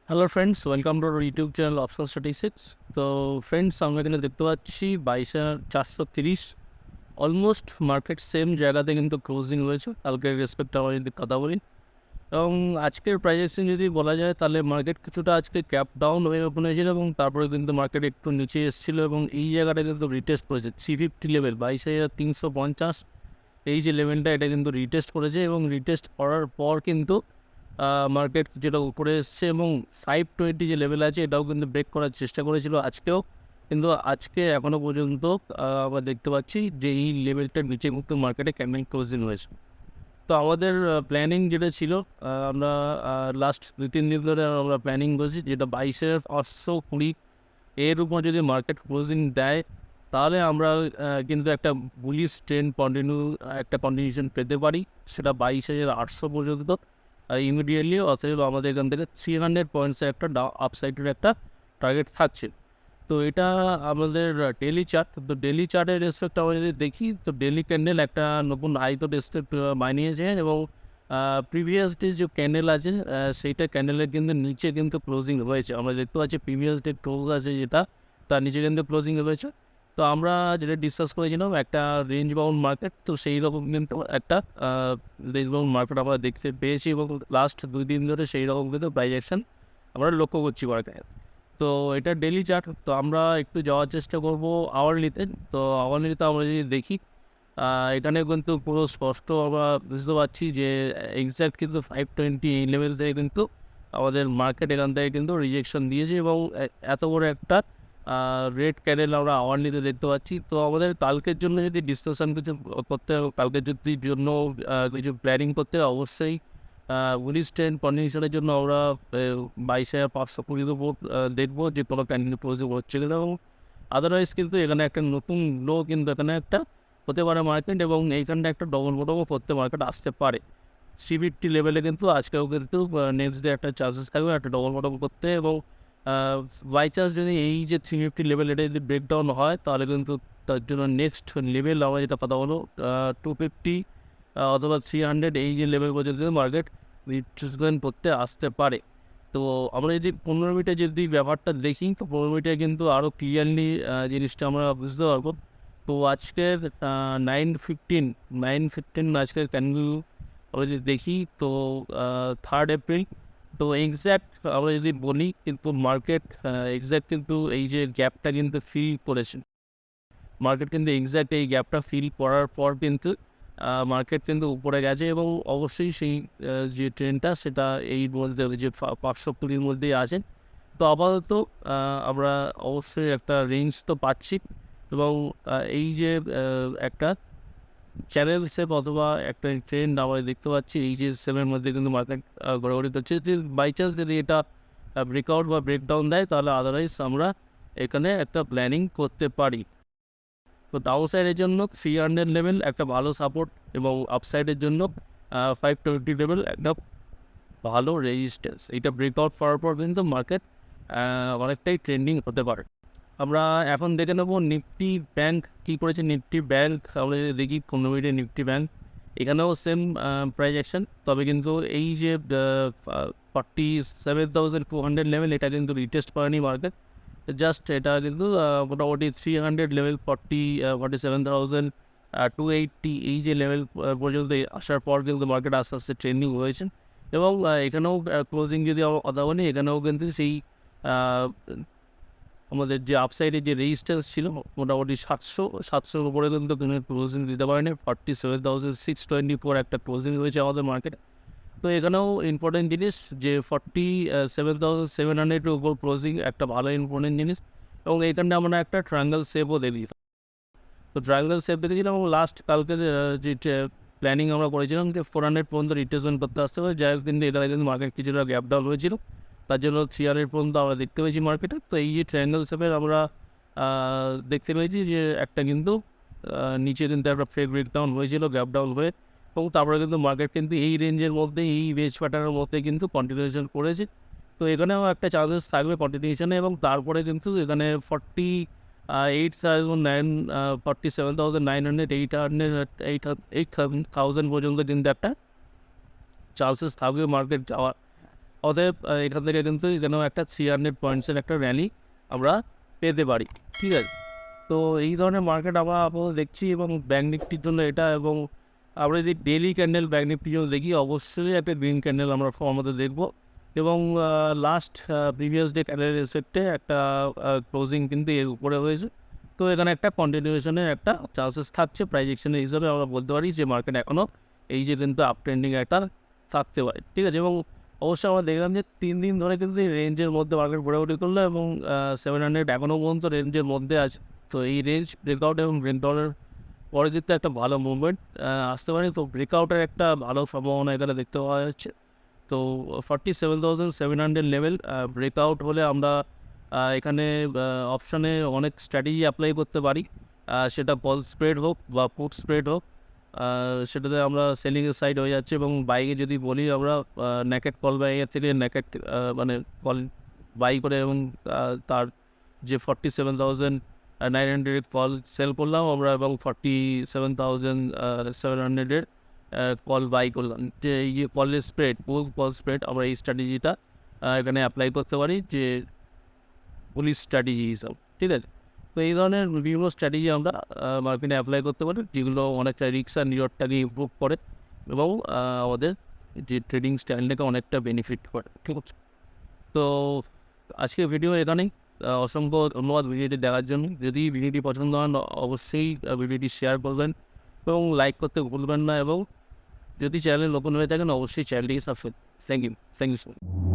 Hello friends, welcome to our YouTube channel option statistics. তো friends, আমরা এখানে দেখতে পাচ্ছি 22,430 অলমোস্ট মার্কেট সেম জায়গাতে কিন্তু ক্লোজিং হয়েছে কালকের রেসপেক্ট আমরা যদি কথা বলি। এবং আজকের প্রাইজেকশন যদি বলা যায় তাহলে মার্কেট কিছুটা আজকে ক্যাপ ডাউন হয়ে ওপেন হয়েছিল এবং তারপরে কিন্তু মার্কেট একটু নিচে এসেছিলো এবং এই জায়গাটা কিন্তু রিটেস্ট করেছে 350 লেভেল 22,350। এই যে লেভেলটা এটা কিন্তু রিটেস্ট করেছে এবং রিটেস্ট করার পর কিন্তু মার্কেট যেটা উপরে এসছে এবং 520 যে লেভেল আছে এটাও কিন্তু ব্রেক করার চেষ্টা করেছিল আজকেও, কিন্তু আজকে এখনও পর্যন্ত আমরা দেখতে পাচ্ছি যে এই লেভেলটার নিচে কিন্তু মার্কেটে ক্যান্ডেল ক্লোজিং হয়েছে। তো আমাদের প্ল্যানিং যেটা ছিল, আমরা লাস্ট 2-3 দিন ধরে আমরা প্ল্যানিং করছি যেটা 22,820 এর উপর যদি মার্কেট ক্লোজিং দেয় তাহলে আমরা কিন্তু একটা বুলিশ ট্রেন্ড একটা কন্টিনিউশন পেতে পারি, সেটা 22,800 পর্যন্ত ইমিডিয়েটলি। অতএব আমাদের এখান থেকে 300 পয়েন্টসের একটা আপসাইডের একটা টার্গেট থাকছে। তো এটা আমাদের ডেলি চার্ট। তো ডেলি চার্টের রেসপেক্ট আমরা যদি দেখি তো ডেলি ক্যান্ডেল একটা নতুন হাই তো রেসপেক্ট বানিয়েছে এবং প্রিভিয়াস ডে যে ক্যান্ডেল আছে সেইটা ক্যান্ডেলের কিন্তু নিচে কিন্তু ক্লোজিং হয়েছে। আমরা দেখতে পাচ্ছি প্রিভিয়াস ডে ক্লোজ আছে যেটা, তার নিচে কিন্তু ক্লোজিং হয়েছে। তো আমরা যেটা ডিসকাস করেছিলাম একটা রেঞ্জ বাউন্ড মার্কেট, তো সেই রকম কিন্তু একটা রেঞ্জ বাউন্ড মার্কেট আমরা দেখতে পেয়েছি এবং লাস্ট 2 দিন ধরে সেই রকম কিন্তু প্রাইজেকশন আমরা লক্ষ্য করছি মার্কেটে। তো এটা ডেলি চার্ট। তো আমরা একটু যাওয়ার চেষ্টা করব আওয়ারলিতে। তো আওয়ারলিতে আমরা যদি দেখি এখানে কিন্তু পুরো স্পষ্ট আমরা বুঝতে পারছি যে এক্স্যাক্ট কিন্তু 520 এই লেভেল থেকে কিন্তু আমাদের মার্কেট এখান থেকে কিন্তু রিজেকশন দিয়েছে এবং এত বড় একটা রেড ক্যান্ডেল আমরা আওয়ারলিতে দেখতে পাচ্ছি। তো আমাদের কালকের জন্য যদি ডিসকাশন কিছু করতে হবে, কালকের যদি জন্য কিছু প্ল্যানিং করতে হবে, অবশ্যই উনিশ ট্রেন কন্ডিশনের জন্য আমরা 22,520 উপর দেখবো যে কোনো ক্যান্ডেল পজিটিভ হচ্ছে কিনা। এবং আদারওয়াইজ কিন্তু এখানে একটা নতুন লো কিন্তু এখানে একটা হতে পারে মার্কেট এবং এইখানটা একটা ডবল বটমও করতে মার্কেট আসতে পারে। 350 লেভেলে কিন্তু আজকেও কিন্তু নেক্সট ডে একটা চান্সেস থাকবে একটা ডবল বটম করতে। এবং বাই চান্স যদি এই যে 350 লেভেল এটা যদি ব্রেকডাউন হয় তাহলে কিন্তু তার জন্য নেক্সট লেভেল আমরা যেটা কথা বলো 250 অথবা 300 এই যে লেভেল পর্যন্ত মার্কেট রিট্রেসমেন্ট করতে আসতে পারে। তো আমরা যদি 15 মিনিটে যদি ব্যাপারটা দেখি তো 15 মিনিটে কিন্তু আরও ক্লিয়ারলি জিনিসটা আমরা বুঝতে পারবো। তো আজকের 9:15 আজকের ক্যান্ডেল আমরা যদি দেখি তো 3rd এপ্রিল। তো এক্স্যাক্ট আমরা যদি বলি কিন্তু মার্কেট এক্স্যাক্ট কিন্তু এই যে গ্যাপটা কিন্তু ফিল করেছে। মার্কেট কিন্তু এক্স্যাক্ট এই গ্যাপটা ফিল করার পর কিন্তু মার্কেট কিন্তু উপরে গেছে এবং অবশ্যই সেই যে ট্রেন্ডটা সেটা এই মধ্যে যে 520-র মধ্যেই আছে। তো আপাতত আমরা অবশ্যই একটা রেঞ্জ তো পাচ্ছি এবং এই যে একটা চ্যানেল শেপ অথবা একটা ট্রেন্ড আমরা দেখতে পাচ্ছি এই যে সেলের মধ্যে কিন্তু মার্কেট ঘোরাঘুরি করছে। যদি বাই চান্স যদি এটা ব্রেকআউট বা ব্রেকডাউন দেয় তাহলে আদারওয়াইজ আমরা এখানে একটা প্ল্যানিং করতে পারি। তো ডাউন সাইডের জন্য 300 লেভেল একটা ভালো সাপোর্ট এবং আপসাইডের জন্য 520 লেভেল একটা ভালো রেজিস্ট্যান্স। এইটা ব্রেকআউট করার পর কিন্তু মার্কেট অনেকটাই ট্রেন্ডিং হতে পারে। আমরা এখন দেখে নেব নিফটি ব্যাংক কী করেছে। নিফটি ব্যাংক আমরা যদি দেখি 15 মিনিটের নিফটি ব্যাংক, এখানেও সেম প্রাইস অ্যাকশন, তবে কিন্তু এই যে 47,200 লেভেল এটা কিন্তু রিটেস্ট করেনি মার্কেট। জাস্ট এটা কিন্তু মোটামুটি 300 লেভেল 47,280 এই যে লেভেল পর্যন্ত আসার পর কিন্তু মার্কেট আস্তে আস্তে ট্রেন্ডিং হয়েছে। এবং এখানেও ক্লোজিং যদি কথা বলি এখানেও কিন্তু সেই আমাদের যে আপসাইডে যে রেজিস্ট্যান্স ছিল মোটামুটি 700-700-র উপরে কিন্তু ক্লোজিং দিতে পারেনি। 47,624 একটা ক্লোজিং হয়েছে আমাদের মার্কেটে। তো এখানেও ইম্পর্টেন্ট জিনিস যে 47,700-এর উপর ক্লোজিং একটা ভালো ইম্পর্টেন্ট জিনিস। এবং এইখানটা আমরা একটা ট্রায়াঙ্গেল শেপও দেখি। তো ট্রায়াঙ্গেল শেপ দেখেছিলাম এবং লাস্ট কালকের যে প্ল্যানিং আমরা করেছিলাম যে 400 পর্যন্ত রিট্রেসমেন্ট করতে আসতে হবে, যাই হোক কিন্তু এখানে কিন্তু মার্কেট কিছুটা গ্যাপ ডাউন হয়েছিল, তার জন্য 300 পর্যন্ত আমরা দেখতে পেয়েছি মার্কেটে। তো এই যে ট্রায়াঙ্গেল শেপের আমরা দেখতে পেয়েছি যে একটা কিন্তু নিচে কিন্তু একটা ফেক ব্রেকডাউন হয়েছিল গ্যাপ ডাউন হয়ে, এবং তারপরে কিন্তু মার্কেট কিন্তু এই রেঞ্জের মধ্যে এই রেঞ্জ প্যাটার্নের মধ্যে কিন্তু কন্টিনিউশন করেছে। তো এখানেও একটা চান্সেস থাকবে কন্টিনিউশনে এবং তারপরে কিন্তু এখানে 47,900 8,000 পর্যন্ত কিন্তু একটা চান্সেস থাকবে মার্কেট যাওয়ার। অতএব এখান থেকে কিন্তু এখানেও একটা 300 পয়েন্টসের একটা র্যালি আমরা পেতে পারি, ঠিক আছে। তো এই ধরনের মার্কেট আমরা আপাতত দেখছি এবং ব্যাঙ্ক নিফটির জন্য এটা, এবং আমরা যদি ডেইলি ক্যান্ডেল ব্যাঙ্ক নিফটির জন্য দেখি অবশ্যই একটা গ্রিন ক্যান্ডেল আমরা আমাদের দেখব, এবং লাস্ট প্রিভিয়াস ডে ক্যান্ডেলের রেসপেক্টে একটা ক্লোজিং কিন্তু এর উপরে হয়েছে। তো এখানে একটা কন্টিনিউশনের একটা চান্সেস থাকছে প্রাইজেকশনের হিসাবে আমরা বলতে পারি যে মার্কেট এখনও এই যে কিন্তু আপ ট্রেন্ডিং একটা থাকতে পারে, ঠিক আছে। এবং অবশ্যই আমরা দেখলাম যে 3 দিন ধরে কিন্তু এই রেঞ্জের মধ্যে মার্কেট ঘোরাঘুরি করলো এবং 700 এখনও পর্যন্ত রেঞ্জের মধ্যে আছে। তো এই রেঞ্জ ব্রেকআউট এবং ব্রেকআউটের পরে কিন্তু একটা ভালো মুভমেন্ট আসতে পারে। তো ব্রেকআউটের একটা ভালো সম্ভাবনা এখানে দেখতে পাওয়া যাচ্ছে। তো 47,700 লেভেল ব্রেকআউট হলে আমরা এখানে অপশানে অনেক স্ট্র্যাটেজি অ্যাপ্লাই করতে পারি, সেটা কল স্প্রেড হোক বা পুট স্প্রেড হোক, সেটাতে আমরা সেলিংয়ের সাইড হয়ে যাচ্ছে। এবং বাইকে যদি বলি আমরা নেকেট কল বাইয়ের থেকে নেকেট মানে কল বাই করে এবং তার যে 47,900 কল সেল করলাম আমরা এবং 47,700 কল বাই করলাম, যে এই যে কলের স্প্রেড কল স্প্রেড আমরা এই স্ট্র্যাটেজিটা এখানে অ্যাপ্লাই করতে পারি যে পুলিশ স্ট্র্যাটেজি হিসাব, ঠিক আছে। তো এই ধরনের বিভিন্ন স্ট্র্যাটেজি আমরা মার্কেটে অ্যাপ্লাই করতে পারি, যেগুলো অনেকটা রিস্ক আর নিরটটাকে ইমপ্রুভ করে এবং আমাদের যে ট্রেডিং স্টাইলটাকে অনেকটা বেনিফিট করে, ঠিক আছে। তো আজকে ভিডিও এখানেই, অসংখ্য ধন্যবাদ ভিডিওটি দেখার জন্য। যদি ভিডিওটি পছন্দ হয় অবশ্যই ভিডিওটি শেয়ার করবেন এবং লাইক করতে ভুলবেন না, এবং যদি চ্যানেলে নতুন হয়ে থাকেন অবশ্যই চ্যানেলটিকে subscribe. Thank you so much.